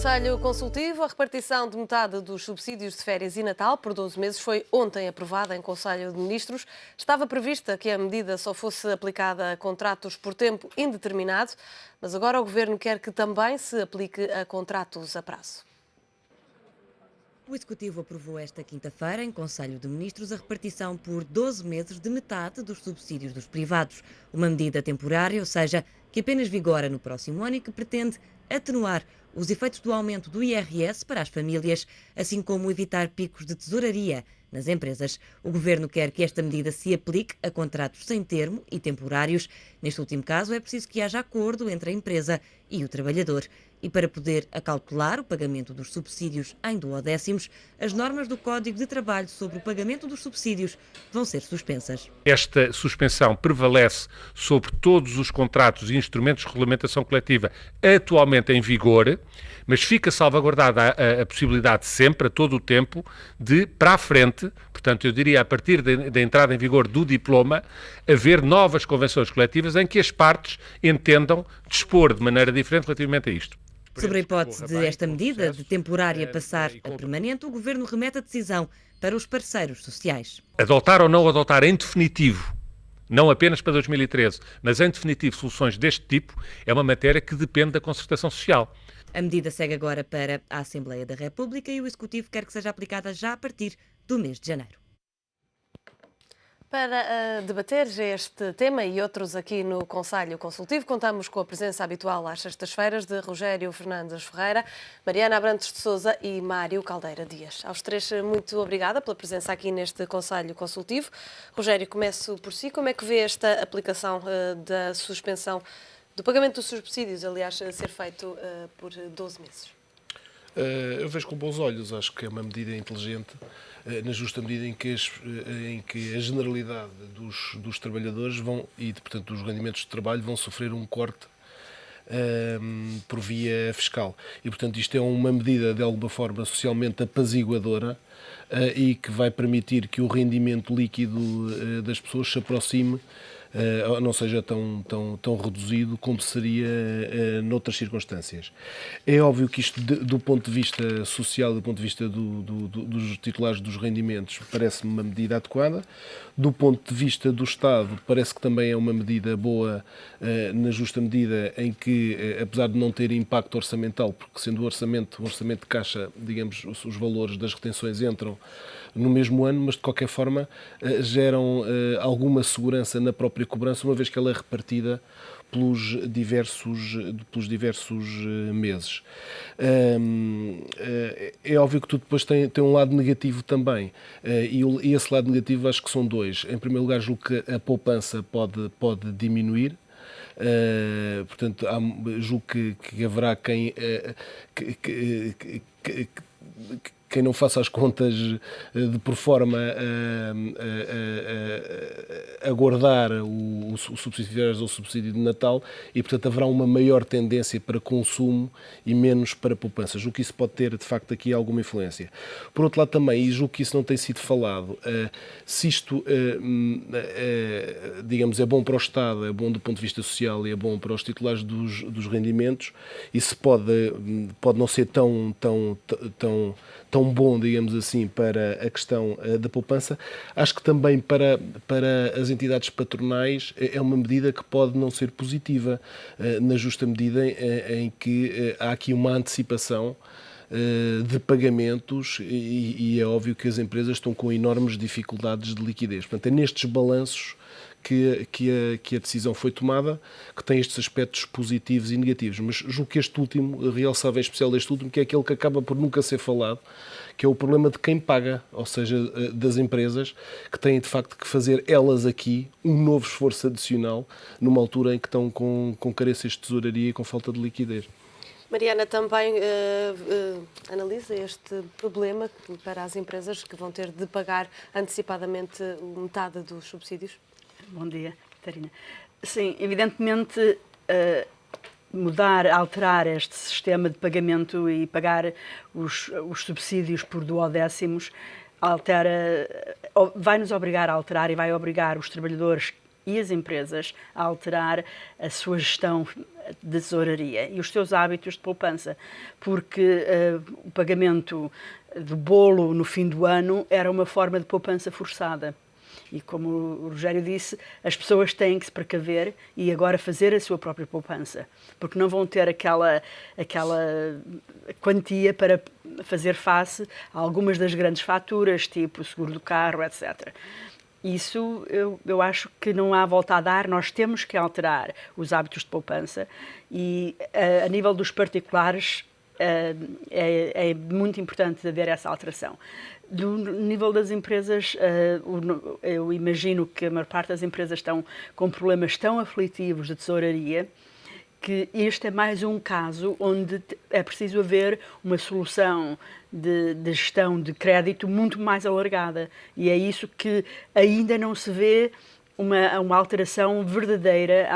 Conselho Consultivo, a repartição de metade dos subsídios de férias e Natal por 12 meses foi ontem aprovada em Conselho de Ministros. Estava prevista que a medida só fosse aplicada a contratos por tempo indeterminado, mas agora o Governo quer que também se aplique a contratos a prazo. O Executivo aprovou esta quinta-feira, em Conselho de Ministros, a repartição por 12 meses de metade dos subsídios dos privados. Uma medida temporária, ou seja, que apenas vigora no próximo ano e que pretende atenuar os efeitos do aumento do IRS para as famílias, assim como evitar picos de tesouraria nas empresas. O Governo quer que esta medida se aplique a contratos sem termo e temporários. Neste último caso, é preciso que haja acordo entre a empresa e o trabalhador. E para poder acautelar o pagamento dos subsídios em duodécimos, as normas do Código de Trabalho sobre o pagamento dos subsídios vão ser suspensas. Esta suspensão prevalece sobre todos os contratos e instrumentos de regulamentação coletiva atualmente em vigor, mas fica salvaguardada a possibilidade sempre, a todo o tempo, de, para a frente, portanto, eu diria a partir da entrada em vigor do diploma, haver novas convenções coletivas em que as partes entendam dispor de maneira diferente relativamente a isto. Sobre a hipótese de esta medida de temporária passar a permanente, o Governo remete a decisão para os parceiros sociais. Adotar ou não adotar em definitivo, não apenas para 2013, mas em definitivo soluções deste tipo, é uma matéria que depende da concertação social. A medida segue agora para a Assembleia da República e o Executivo quer que seja aplicada já a partir do mês de janeiro. Para debater este tema e outros aqui no Conselho Consultivo, contamos com a presença habitual às sextas-feiras de Rogério Fernandes Ferreira, Mariana Abrantes de Sousa e Mário Caldeira Dias. Aos três, muito obrigada pela presença aqui neste Conselho Consultivo. Rogério, começo por si. Como é que vê esta aplicação da suspensão do pagamento dos subsídios, aliás, ser feito por 12 meses? Eu vejo com bons olhos, acho que é uma medida inteligente, na justa medida em que a generalidade dos trabalhadores portanto, dos rendimentos de trabalho vão sofrer um corte por via fiscal. E, portanto, isto é uma medida, de alguma forma, socialmente apaziguadora e que vai permitir que o rendimento líquido das pessoas se aproxime, não seja tão reduzido como seria noutras circunstâncias. É óbvio que isto, do ponto de vista social, do ponto de vista dos titulares dos rendimentos, parece-me uma medida adequada. Do ponto de vista do Estado, parece que também é uma medida boa, na justa medida em que, apesar de não ter impacto orçamental, porque sendo o orçamento de caixa, digamos, os valores das retenções entram no mesmo ano, mas de qualquer forma geram alguma segurança na própria cobrança, uma vez que ela é repartida pelos diversos meses. É óbvio que tudo depois tem um lado negativo também, e esse lado negativo acho que são dois. Em primeiro lugar, julgo que a poupança pode diminuir. Portanto, julgo que haverá quem não faça as contas de por forma a guardar o subsídio de férias ou o subsídio de Natal e, portanto, haverá uma maior tendência para consumo e menos para poupança. Julgo que isso pode ter, de facto, aqui alguma influência. Por outro lado também, e julgo que isso não tem sido falado, se isto, digamos, é bom para o Estado, é bom do ponto de vista social e é bom para os titulares dos rendimentos, isso pode não ser tão bom, digamos assim, para a questão da poupança. Acho que também para as entidades patronais é uma medida que pode não ser positiva, na justa medida em que há aqui uma antecipação de pagamentos e é óbvio que as empresas estão com enormes dificuldades de liquidez. Portanto, é nestes balanços que a decisão foi tomada, que tem estes aspectos positivos e negativos. Mas julgo que este último, realçava em especial este último, que é aquele que acaba por nunca ser falado, que é o problema de quem paga, ou seja, das empresas, que têm de facto que fazer elas aqui um novo esforço adicional, numa altura em que estão com carências de tesouraria e com falta de liquidez. Mariana, também analisa este problema para as empresas que vão ter de pagar antecipadamente metade dos subsídios? Bom dia, Catarina. Sim, evidentemente, alterar este sistema de pagamento e pagar os subsídios por duodécimos vai-nos obrigar a alterar e vai obrigar os trabalhadores e as empresas a alterar a sua gestão de tesouraria e os seus hábitos de poupança, porque o pagamento do bolo no fim do ano era uma forma de poupança forçada. E como o Rogério disse, as pessoas têm que se precaver e agora fazer a sua própria poupança, porque não vão ter aquela quantia para fazer face a algumas das grandes faturas, tipo o seguro do carro, etc. Isso eu acho que não há volta a dar, nós temos que alterar os hábitos de poupança e a nível dos particulares é muito importante haver essa alteração. Do nível das empresas, eu imagino que a maior parte das empresas estão com problemas tão aflitivos de tesouraria que este é mais um caso onde é preciso haver uma solução de gestão de crédito muito mais alargada. E é isso que ainda não se vê uma alteração verdadeira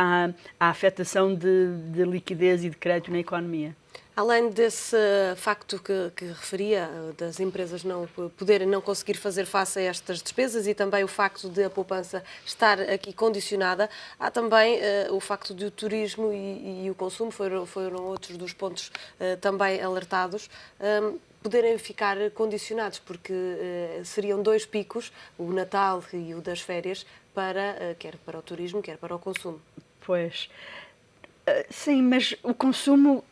à afetação de liquidez e de crédito na economia. Além desse facto que referia, das empresas não poderem, não conseguir fazer face a estas despesas e também o facto de a poupança estar aqui condicionada, há também o facto de o turismo e o consumo, foram outros dos pontos também alertados, poderem ficar condicionados, porque seriam dois picos, o Natal e o das férias, quer para o turismo, quer para o consumo. Pois, sim, mas o consumo,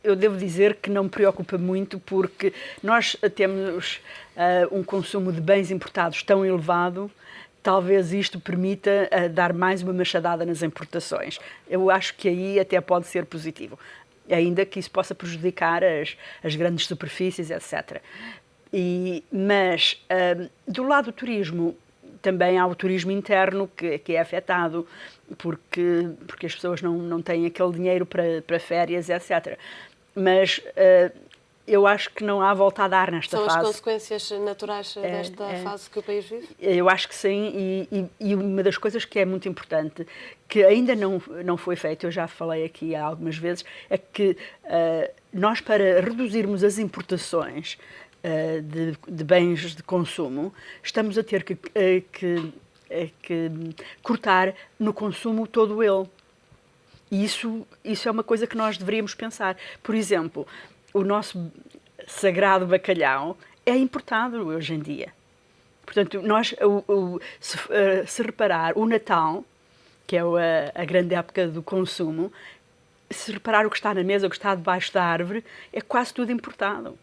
eu devo dizer que não me preocupa muito, porque nós temos um consumo de bens importados tão elevado, talvez isto permita dar mais uma machadada nas importações. Eu acho que aí até pode ser positivo, ainda que isso possa prejudicar as grandes superfícies, etc. Mas, do lado do turismo, também há o turismo interno que é afetado, porque as pessoas não têm aquele dinheiro para férias, etc. Mas eu acho que não há volta a dar nesta fase. São as consequências naturais desta fase que o país vive? Eu acho que sim, e uma das coisas que é muito importante, que ainda não foi feito, eu já falei aqui algumas vezes, é que nós, para reduzirmos as importações de bens de consumo, estamos a ter que cortar no consumo todo ele. E isso é uma coisa que nós deveríamos pensar. Por exemplo, o nosso sagrado bacalhau é importado hoje em dia. Portanto, nós, se reparar, o Natal, que é a grande época do consumo, se reparar o que está na mesa, o que está debaixo da árvore, é quase tudo importado.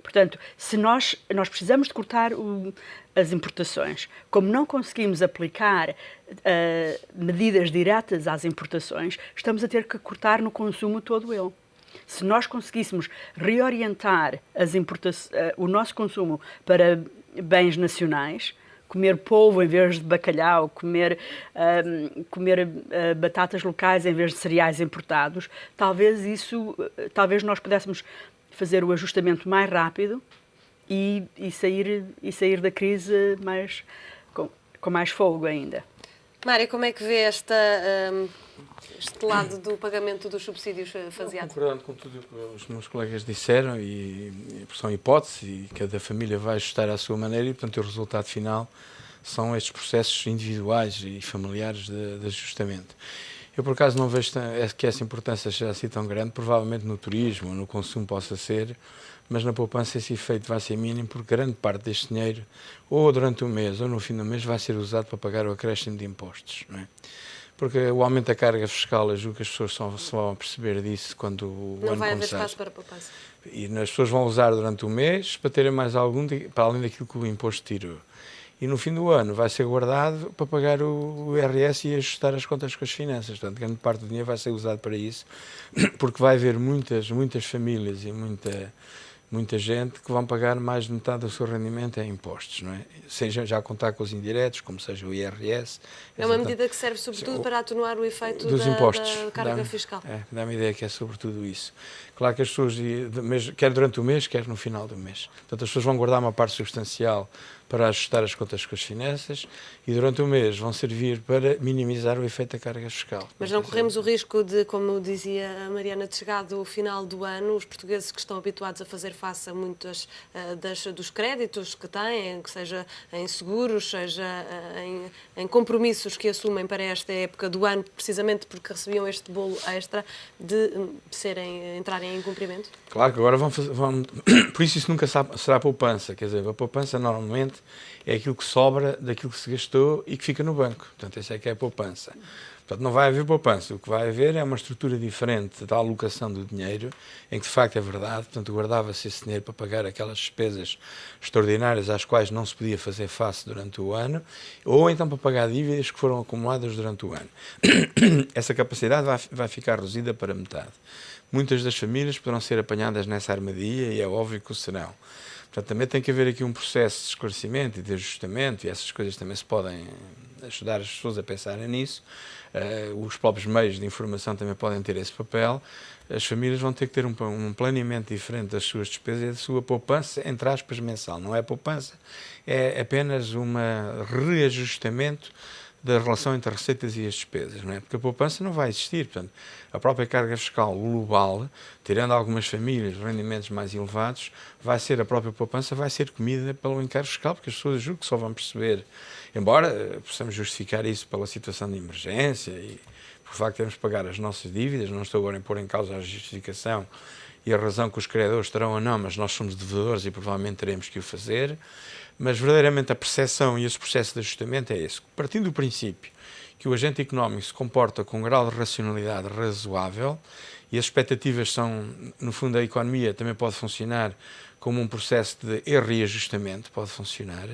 Portanto, se nós precisamos de cortar as importações, como não conseguimos aplicar medidas diretas às importações, estamos a ter que cortar no consumo todo ele. Se nós conseguíssemos reorientar o nosso consumo para bens nacionais, comer polvo em vez de bacalhau, comer batatas locais em vez de cereais importados, talvez nós pudéssemos fazer o ajustamento mais rápido e sair da crise com mais fogo ainda. Mário, como é que vê este lado do pagamento dos subsídios faseados? Concordando com tudo o que os meus colegas disseram, e são hipóteses, e cada família vai ajustar à sua maneira, e portanto o resultado final são estes processos individuais e familiares de ajustamento. Eu, por acaso, não vejo que essa importância seja assim tão grande. Provavelmente no turismo, no consumo possa ser, mas na poupança esse efeito vai ser mínimo, porque grande parte deste dinheiro, ou durante o mês ou no fim do mês, vai ser usado para pagar o acréscimo de impostos, não é? Porque o aumento da carga fiscal, eu julgo que as pessoas só vão perceber disso quando o ano começar. Não vai haver espaço para a poupança. E as pessoas vão usar durante o mês para terem mais algum, para além daquilo que o imposto tirou. E no fim do ano vai ser guardado para pagar o IRS e ajustar as contas com as finanças. Portanto, grande parte do dinheiro vai ser usado para isso, porque vai haver muitas famílias e muita gente que vão pagar mais de metade do seu rendimento em impostos, não é? Seja já a contar com os indiretos, como seja o IRS. É uma medida que serve sobretudo para atenuar o efeito dos impostos, da carga fiscal. Dá-me a ideia que é sobretudo isso. Claro que as pessoas, quer durante o mês, quer no final do mês. Portanto, as pessoas vão guardar uma parte substancial para ajustar as contas com as finanças e durante o mês vão servir para minimizar o efeito da carga fiscal. Mas não corremos o risco de, como dizia a Mariana, de chegado ao final do ano, os portugueses que estão habituados a fazer face a muitos dos créditos que têm, que seja em seguros, seja em compromissos que assumem para esta época do ano, precisamente porque recebiam este bolo extra, de entrarem em cumprimento? Claro que agora vão por isso nunca será poupança, quer dizer, a poupança normalmente é aquilo que sobra daquilo que se gastou e que fica no banco, portanto essa é que é a poupança. Portanto, não vai haver poupança, o que vai haver é uma estrutura diferente da alocação do dinheiro, em que de facto é verdade, portanto guardava-se esse dinheiro para pagar aquelas despesas extraordinárias às quais não se podia fazer face durante o ano, ou então para pagar dívidas que foram acumuladas durante o ano. Essa capacidade vai ficar reduzida para metade. Muitas das famílias poderão ser apanhadas nessa armadilha e é óbvio que o serão. Portanto, também tem que haver aqui um processo de esclarecimento e de ajustamento, e essas coisas também se podem ajudar as pessoas a pensarem nisso. Os próprios meios de informação também podem ter esse papel. As famílias vão ter que ter um planeamento diferente das suas despesas e da sua poupança, entre aspas, mensal. Não é poupança, é apenas um reajustamento da relação entre as receitas e as despesas, não é? Porque a poupança não vai existir, portanto, a própria carga fiscal global, tirando algumas famílias, rendimentos mais elevados, a própria poupança vai ser comida pelo encargo fiscal, porque as pessoas julgo que só vão perceber, embora possamos justificar isso pela situação de emergência e por facto de termos de pagar as nossas dívidas, não estou agora a pôr em causa a justificação e a razão que os credores terão ou não, mas nós somos devedores e provavelmente teremos que o fazer. Mas verdadeiramente a percepção e esse processo de ajustamento é esse. Partindo do princípio que o agente económico se comporta com um grau de racionalidade razoável e as expectativas são, no fundo, a economia também pode funcionar como um processo de reajustamento, pode funcionar.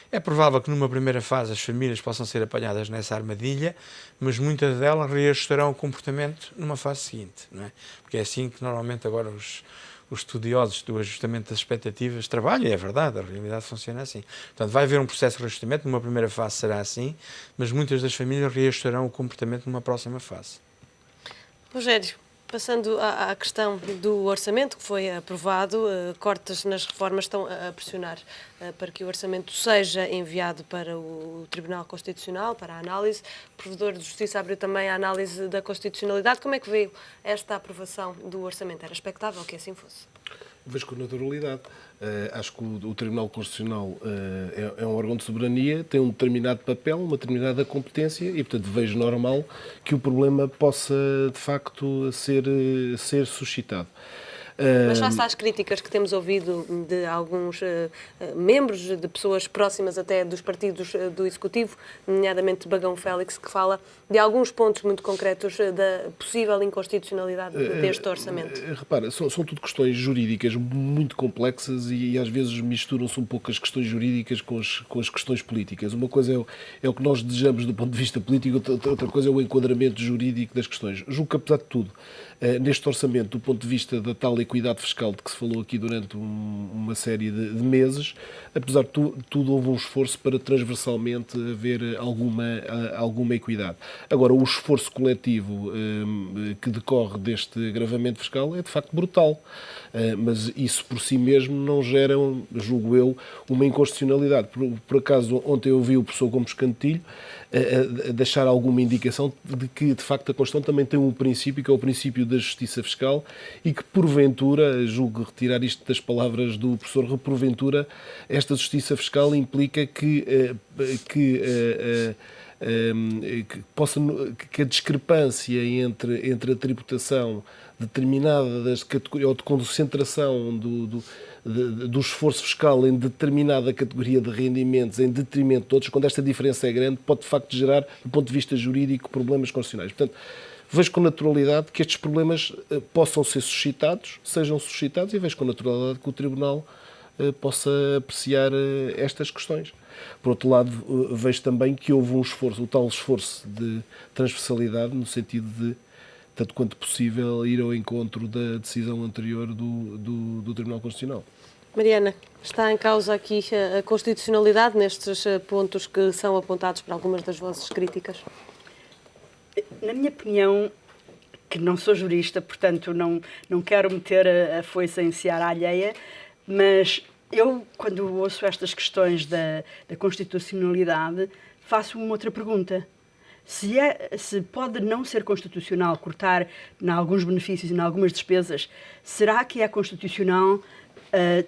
É provável que numa primeira fase as famílias possam ser apanhadas nessa armadilha, mas muitas delas reajustarão o comportamento numa fase seguinte, não é? Porque é assim que normalmente agora os estudiosos do ajustamento das expectativas trabalham, e é verdade, a realidade funciona assim. Portanto, vai haver um processo de reajustamento, numa primeira fase será assim, mas muitas das famílias reajustarão o comportamento numa próxima fase. Rogério, passando à questão do orçamento que foi aprovado, cortes nas reformas estão a pressionar para que o orçamento seja enviado para o Tribunal Constitucional, para a análise. O Provedor de Justiça abriu também a análise da constitucionalidade. Como é que veio esta aprovação do orçamento? Era expectável que assim fosse? Vejo com naturalidade. Acho que o Tribunal Constitucional é um órgão de soberania, tem um determinado papel, uma determinada competência e, portanto, vejo normal que o problema possa, de facto, ser suscitado. Mas face às críticas que temos ouvido de alguns membros, de pessoas próximas até dos partidos do Executivo, nomeadamente Bagão Félix, que fala de alguns pontos muito concretos da possível inconstitucionalidade deste orçamento. Repara, são tudo questões jurídicas muito complexas e às vezes misturam-se um pouco as questões jurídicas com as questões políticas. Uma coisa é o que nós desejamos do ponto de vista político, outra coisa é o enquadramento jurídico das questões. Julgo que, apesar de tudo, neste orçamento, do ponto de vista da tal equidade fiscal de que se falou aqui durante uma série de meses, apesar de tudo, houve um esforço para transversalmente haver alguma equidade. Agora, o esforço coletivo que decorre deste agravamento fiscal é de facto brutal, mas isso por si mesmo não gera, julgo eu, uma inconstitucionalidade. Por acaso, ontem eu ouvi o professor Gomes Cantilho a deixar alguma indicação de que, de facto, a Constituição também tem um princípio, que é o princípio da justiça fiscal, e que, porventura, julgo retirar isto das palavras do professor, porventura, esta justiça fiscal implica que a discrepância entre a tributação determinada das categorias, ou de concentração do esforço fiscal em determinada categoria de rendimentos em detrimento de outros, quando esta diferença é grande, pode de facto gerar, do ponto de vista jurídico, problemas constitucionais. Portanto, vejo com naturalidade que estes problemas possam ser suscitados, sejam suscitados, e vejo com naturalidade que o Tribunal possa apreciar estas questões. Por outro lado, vejo também que houve um esforço, o tal esforço de transversalidade, no sentido de, tanto quanto possível, ir ao encontro da decisão anterior do Tribunal Constitucional. Mariana, está em causa aqui a constitucionalidade nestes pontos que são apontados por algumas das vossas críticas? Na minha opinião, que não sou jurista, portanto não quero meter a foice em seara alheia, mas Eu, quando ouço estas questões da constitucionalidade, faço uma outra pergunta. Se pode não ser constitucional cortar em alguns benefícios e em algumas despesas, será que é constitucional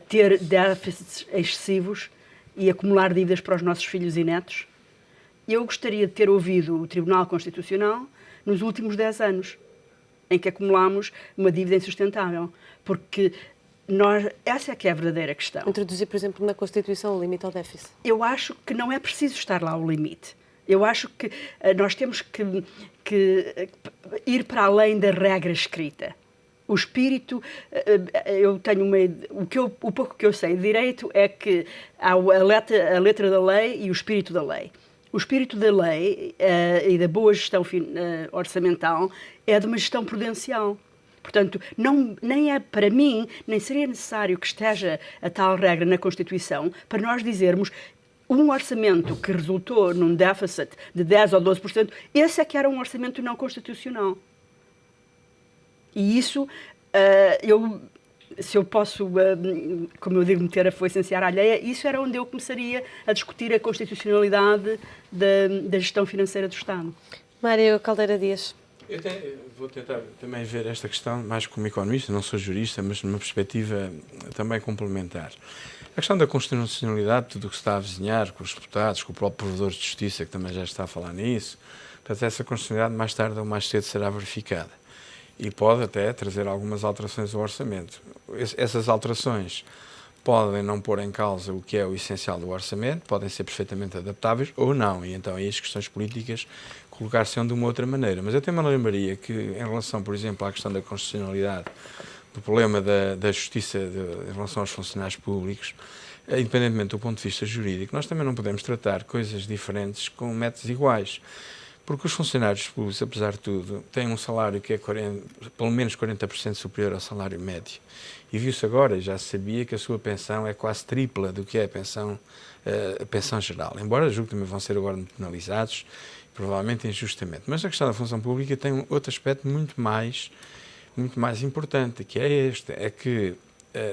ter déficits excessivos e acumular dívidas para os nossos filhos e netos? Eu gostaria de ter ouvido o Tribunal Constitucional nos últimos 10 anos, em que acumulámos uma dívida insustentável, porque essa é que é a verdadeira questão. Introduzir, por exemplo, na Constituição o limite ao déficit. Eu acho que não é preciso estar lá o limite. Eu acho que nós temos que ir para além da regra escrita. O espírito, eu tenho o pouco que eu sei de direito é que há a letra da lei e o espírito da lei. O espírito da lei e da boa gestão orçamental é de uma gestão prudencial. Portanto, nem é para mim, nem seria necessário que esteja a tal regra na Constituição para nós dizermos um orçamento que resultou num déficit de 10% ou 12%, esse é que era um orçamento não constitucional. E isso, se eu posso, como eu digo, meter a foice em seara alheia, isso era onde eu começaria a discutir a constitucionalidade da gestão financeira do Estado. Mário Caldeira Dias. Eu vou tentar também ver esta questão mais como economista, não sou jurista, mas numa perspectiva também complementar. A questão da constitucionalidade, tudo o que se está a vizinhar, com os deputados, com o próprio Provedor de Justiça, que também já está a falar nisso, portanto, essa constitucionalidade mais tarde ou mais cedo será verificada. E pode até trazer algumas alterações ao orçamento. Essas alterações podem não pôr em causa o que é o essencial do orçamento, podem ser perfeitamente adaptáveis ou não, e então aí as questões políticas colocar-se de uma outra maneira. Mas eu também me lembraria que, em relação, por exemplo, à questão da constitucionalidade, do problema da justiça em relação aos funcionários públicos, independentemente do ponto de vista jurídico, nós também não podemos tratar coisas diferentes com métodos iguais. Porque os funcionários públicos, apesar de tudo, têm um salário que é pelo menos 40% superior ao salário médio. E viu-se agora, já se sabia que a sua pensão é quase tripla do que é a pensão geral. Embora julgo que também vão ser agora penalizados, provavelmente injustamente. Mas a questão da função pública tem outro aspecto muito mais importante, que é este, é que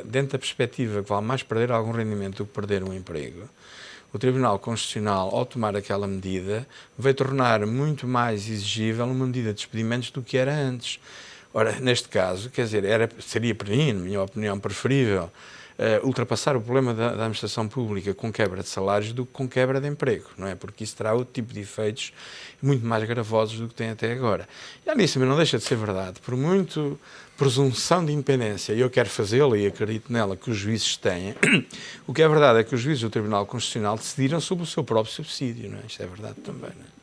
dentro da perspectiva que vale mais perder algum rendimento do que perder um emprego, o Tribunal Constitucional, ao tomar aquela medida, vai tornar muito mais exigível uma medida de despedimentos do que era antes. Ora, neste caso, quer dizer, seria para mim, na minha opinião, preferível ultrapassar o problema da administração pública com quebra de salários do que com quebra de emprego, não é? Porque isso terá outro tipo de efeitos muito mais gravosos do que tem até agora. E além disso, não deixa de ser verdade, por muito presunção de independência, e eu quero fazê-la e acredito nela, que os juízes têm, o que é verdade é que os juízes do Tribunal Constitucional decidiram sobre o seu próprio subsídio, não é? Isto é verdade também, não é?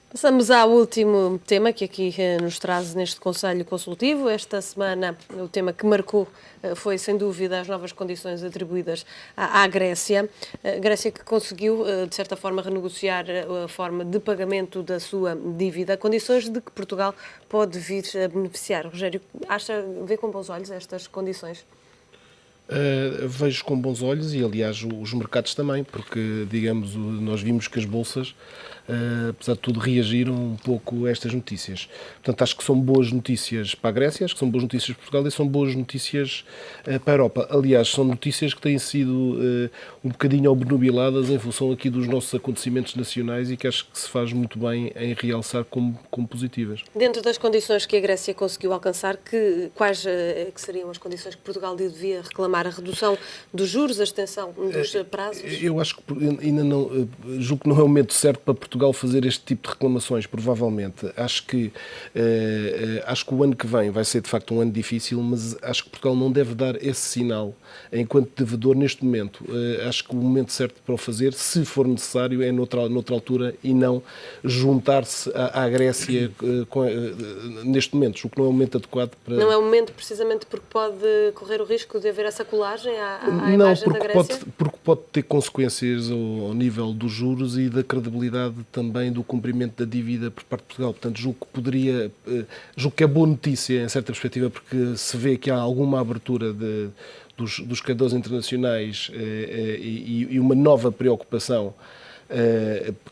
Passamos ao último tema que aqui nos traz neste Conselho Consultivo. Esta semana o tema que marcou foi, sem dúvida, as novas condições atribuídas à Grécia. A Grécia que conseguiu, de certa forma, renegociar a forma de pagamento da sua dívida, condições de que Portugal pode vir a beneficiar. Rogério, vê com bons olhos estas condições? Vejo com bons olhos e, aliás, os mercados também, porque, digamos, nós vimos que as bolsas, apesar de tudo, reagiram um pouco a estas notícias. Portanto, acho que são boas notícias para a Grécia, acho que são boas notícias para Portugal e são boas notícias para a Europa. Aliás, são notícias que têm sido um bocadinho obnubiladas em função aqui dos nossos acontecimentos nacionais e que acho que se faz muito bem em realçar como positivas. Dentro das condições que a Grécia conseguiu alcançar, quais que seriam as condições que Portugal devia reclamar? A redução dos juros, a extensão dos prazos? Eu acho que ainda não, julgo que não é o momento certo para Portugal fazer este tipo de reclamações, provavelmente. Acho que o ano que vem vai ser de facto um ano difícil, mas acho que Portugal não deve dar esse sinal enquanto devedor neste momento. Acho que o momento certo para o fazer, se for necessário, é noutra altura e não juntar-se à Grécia neste momento. Julgo que não é o momento adequado para... Não é o momento precisamente porque pode correr o risco de haver essa colagem à não, imagem da Grécia? Porque pode ter consequências ao nível dos juros e da credibilidade também do cumprimento da dívida por parte de Portugal. Portanto, julgo que é boa notícia em certa perspectiva, porque se vê que há alguma abertura dos credores internacionais e uma nova preocupação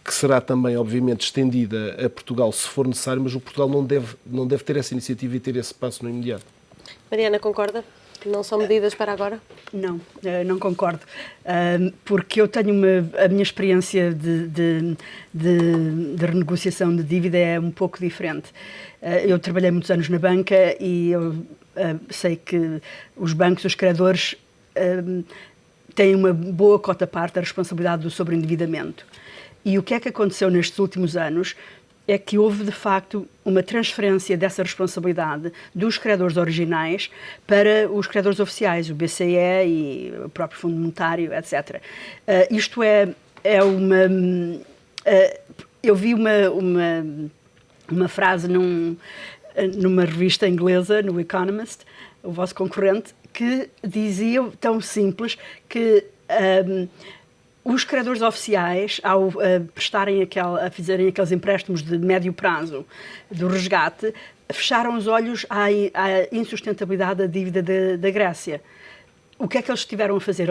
que será também, obviamente, estendida a Portugal se for necessário, mas o Portugal não deve ter essa iniciativa e ter esse passo no imediato. Mariana, concorda? Não são medidas para agora? Não, não concordo, porque eu tenho a minha experiência de renegociação de dívida é um pouco diferente. Eu trabalhei muitos anos na banca e eu sei que os bancos, os credores, têm uma boa cota-parte da responsabilidade do sobreendividamento. E o que é que aconteceu nestes últimos anos é que houve, de facto, uma transferência dessa responsabilidade dos credores originais para os credores oficiais, o BCE e o próprio Fundo Monetário, etc. Isto é uma... eu vi uma frase numa revista inglesa, no Economist, o vosso concorrente, que dizia, tão simples, que os credores oficiais, ao a fazerem aqueles empréstimos de médio prazo do resgate, fecharam os olhos à insustentabilidade da dívida da Grécia. O que é que eles estiveram a fazer?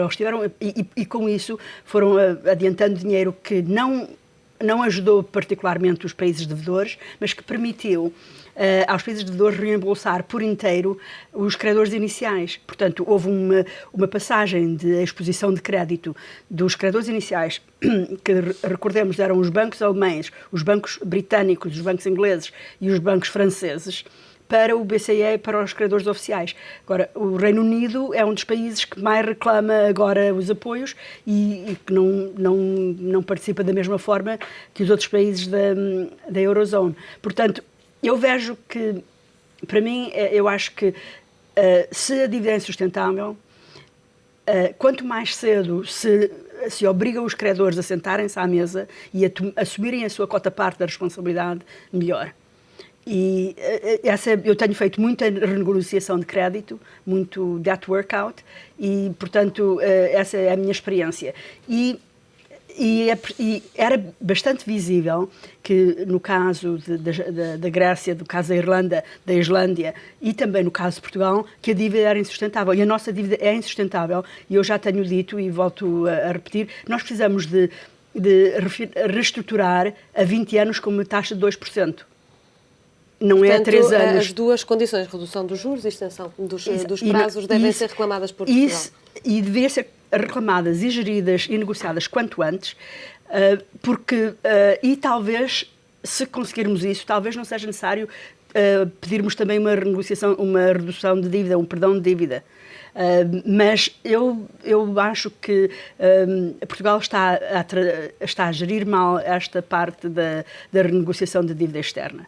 E com isso foram adiantando dinheiro que não ajudou particularmente os países devedores, mas que permitiu aos países devedores reembolsar por inteiro os credores iniciais. Portanto, houve uma passagem de exposição de crédito dos credores iniciais, que, recordemos, eram os bancos alemães, os bancos britânicos, os bancos ingleses e os bancos franceses, para o BCE e para os credores oficiais. Agora, o Reino Unido é um dos países que mais reclama agora os apoios e que não participa da mesma forma que os outros países da Eurozone. Portanto, eu vejo que, para mim, eu acho que se a dívida é insustentável, quanto mais cedo se obriga os credores a sentarem-se à mesa e a assumirem a sua cota-parte da responsabilidade, melhor. E eu tenho feito muita renegociação de crédito, muito debt workout, e, portanto, essa é a minha experiência. E era bastante visível que, no caso da Grécia, no caso da Islândia e também no caso de Portugal, que a dívida era insustentável. E a nossa dívida é insustentável, e eu já tenho dito e volto a repetir, nós precisamos de reestruturar a 20 anos com uma taxa de 2%. Não Portanto, é 3 anos. As duas condições, redução dos juros e extensão dos prazos, devem ser reclamadas por Portugal. E deveriam ser reclamadas e geridas e negociadas quanto antes, porque, e talvez, se conseguirmos isso, talvez não seja necessário pedirmos também uma renegociação, uma redução de dívida, um perdão de dívida. Mas eu acho que Portugal está a gerir mal esta parte da renegociação de dívida externa.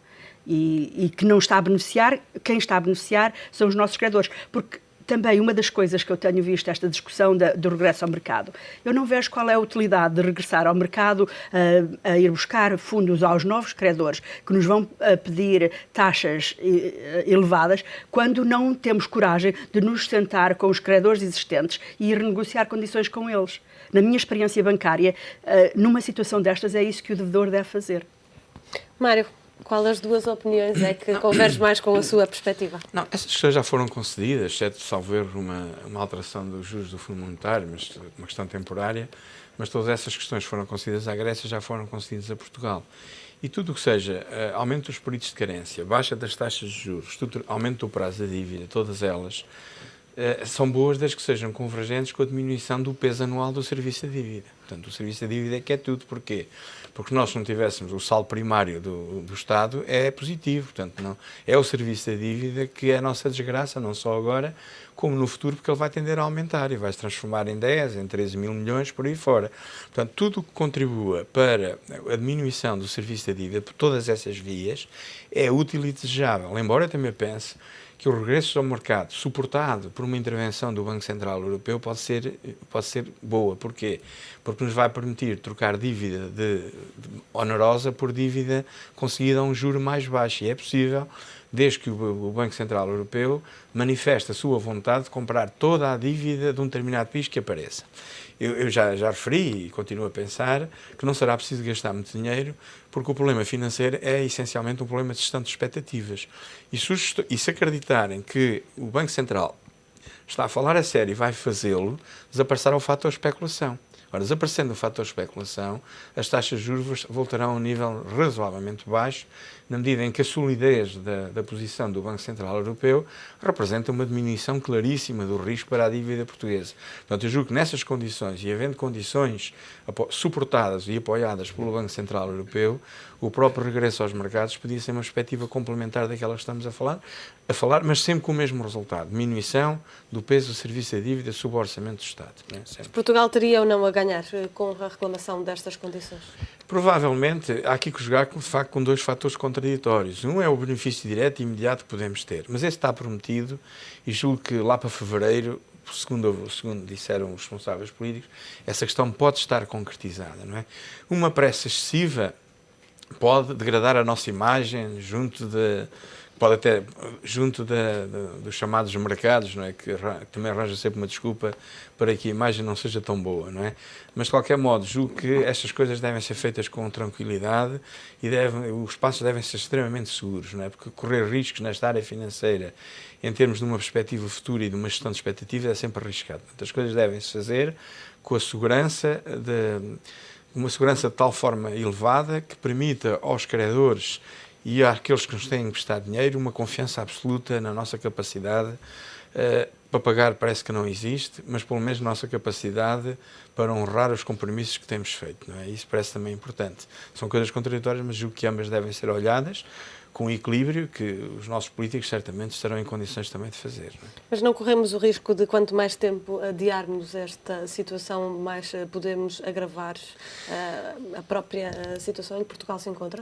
E que não está a beneficiar, quem está a beneficiar são os nossos credores. Porque também uma das coisas que eu tenho visto, esta discussão do regresso ao mercado, eu não vejo qual é a utilidade de regressar ao mercado a ir buscar fundos aos novos credores que nos vão pedir taxas elevadas, quando não temos coragem de nos sentar com os credores existentes e renegociar condições com eles. Na minha experiência bancária, numa situação destas, é isso que o devedor deve fazer. Mário, qual das duas opiniões é que converge mais com a sua perspectiva? Não, essas questões já foram concedidas, exceto, salvo erro, uma alteração dos juros do Fundo Monetário, mas uma questão temporária, mas todas essas questões foram concedidas à Grécia, já foram concedidas a Portugal. E tudo o que seja aumento dos períodos de carência, baixa das taxas de juros, aumento do prazo da dívida, todas elas são boas desde que sejam convergentes com a diminuição do peso anual do serviço de dívida. Portanto, o serviço de dívida é que é tudo. Porquê? Porque nós, se não tivéssemos o saldo primário do Estado, é positivo. Portanto, não, é o serviço da dívida que é a nossa desgraça, não só agora, como no futuro, porque ele vai tender a aumentar e vai se transformar em 10, em 13 mil milhões, por aí fora. Portanto, tudo o que contribua para a diminuição do serviço da dívida, por todas essas vias, é útil e desejável. Embora eu também pense que o regresso ao mercado, suportado por uma intervenção do Banco Central Europeu, pode ser boa. Porquê? Porque nos vai permitir trocar dívida onerosa por dívida conseguida a um juro mais baixo. E é possível, desde que o Banco Central Europeu manifeste a sua vontade de comprar toda a dívida de um determinado país que apareça. Eu já referi e continuo a pensar que não será preciso gastar muito dinheiro, porque o problema financeiro é essencialmente um problema de gestão de expectativas. E se acreditarem que o Banco Central está a falar a sério e vai fazê-lo, desaparecerá o fator especulação. Ora, desaparecendo o fator especulação, as taxas de juros voltarão a um nível razoavelmente baixo, na medida em que a solidez da posição do Banco Central Europeu representa uma diminuição claríssima do risco para a dívida portuguesa. Portanto, eu julgo que nessas condições, e havendo condições suportadas e apoiadas pelo Banco Central Europeu, o próprio regresso aos mercados podia ser uma perspectiva complementar daquela que estamos a falar, mas sempre com o mesmo resultado, diminuição do peso do serviço da dívida sobre o orçamento do Estado. Não é? Portugal teria ou não a ganhar com a reclamação destas condições? Provavelmente, há aqui que jogar, de facto, com dois fatores contraditórios. Um é o benefício direto e imediato que podemos ter, mas esse está prometido e julgo que lá para fevereiro, segundo disseram os responsáveis políticos, essa questão pode estar concretizada. Não é? Uma pressa excessiva pode degradar a nossa imagem pode até junto dos chamados mercados, não é? Que também arranja sempre uma desculpa para que a imagem não seja tão boa, não é? Mas de qualquer modo, julgo que estas coisas devem ser feitas com tranquilidade e os passos devem ser extremamente seguros, não é? Porque correr riscos nesta área financeira, em termos de uma perspectiva futura e de uma gestão de expectativas, é sempre arriscado. Portanto, as coisas devem-se fazer com a segurança uma segurança de tal forma elevada que permita aos credores e àqueles que nos têm emprestado dinheiro uma confiança absoluta na nossa capacidade. Para pagar parece que não existe, mas pelo menos nossa capacidade para honrar os compromissos que temos feito. Não é? Isso parece também importante. São coisas contraditórias, mas julgo que ambas devem ser olhadas com equilíbrio, que os nossos políticos certamente estarão em condições também de fazer. Não é? Mas não corremos o risco de, quanto mais tempo adiarmos esta situação, mais podemos agravar a própria situação em que Portugal se encontra?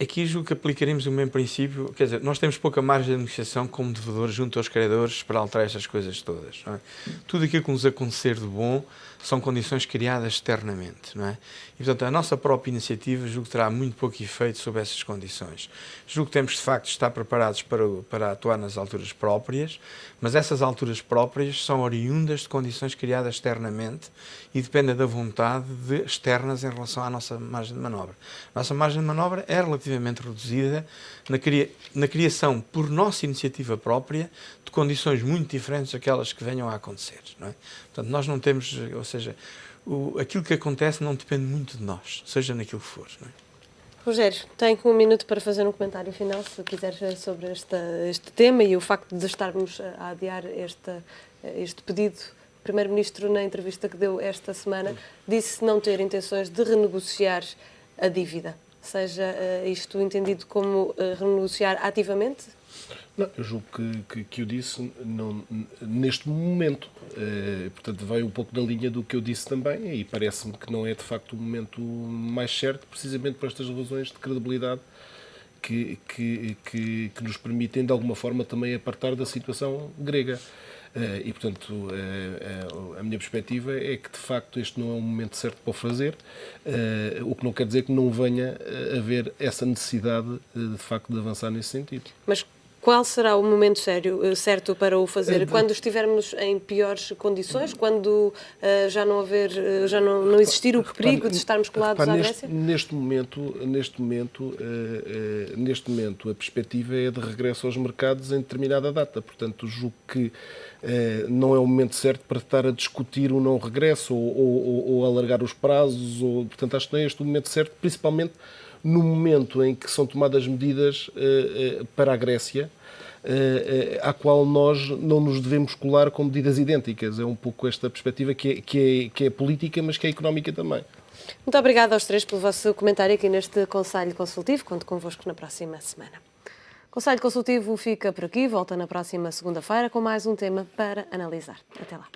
Aqui julgo que aplicaremos o mesmo princípio, quer dizer, nós temos pouca margem de negociação como devedores junto aos credores para alterar estas coisas todas. Não é? Tudo aquilo que nos acontecer de bom são condições criadas externamente. Não é? E, portanto, a nossa própria iniciativa julgo que terá muito pouco efeito sobre essas condições. Julgo que temos, de facto, de estar preparados para atuar nas alturas próprias, mas essas alturas próprias são oriundas de condições criadas externamente e dependem da vontade externas em relação à nossa margem de manobra. A nossa margem de manobra é relativamente reduzida na criação, por nossa iniciativa própria, de condições muito diferentes daquelas que venham a acontecer. Não é? Portanto, nós não temos, ou seja, aquilo que acontece não depende muito de nós, seja naquilo que for. Não é? Rogério, tem 1 minuto para fazer um comentário final, se quiser, sobre este tema e o facto de estarmos a adiar este pedido. O Primeiro-Ministro, na entrevista que deu esta semana, disse não ter intenções de renegociar a dívida. Seja isto entendido como renegociar ativamente? Não, eu julgo que eu disse neste momento. Portanto, vai um pouco na linha do que eu disse também e parece-me que não é de facto o momento mais certo, precisamente por estas razões de credibilidade que nos permitem, de alguma forma, também apartar da situação grega. E, portanto, a minha perspectiva é que, de facto, este não é o momento certo para o fazer, o que não quer dizer que não venha a haver essa necessidade, de facto, de avançar nesse sentido. Mas qual será o momento certo para o fazer? Quando estivermos em piores condições? Quando já não existir o perigo de estarmos colados à Grécia? Neste momento, a perspectiva é de regresso aos mercados em determinada data. Portanto, julgo que não é o momento certo para estar a discutir o não regresso ou alargar os prazos. Portanto, acho que não é este o momento certo, principalmente no momento em que são tomadas medidas para a Grécia, à qual nós não nos devemos colar com medidas idênticas. É um pouco esta perspectiva que é política, mas que é económica também. Muito obrigada aos três pelo vosso comentário aqui neste Conselho Consultivo. Conto convosco na próxima semana. O Conselho Consultivo fica por aqui, volta na próxima segunda-feira com mais um tema para analisar. Até lá.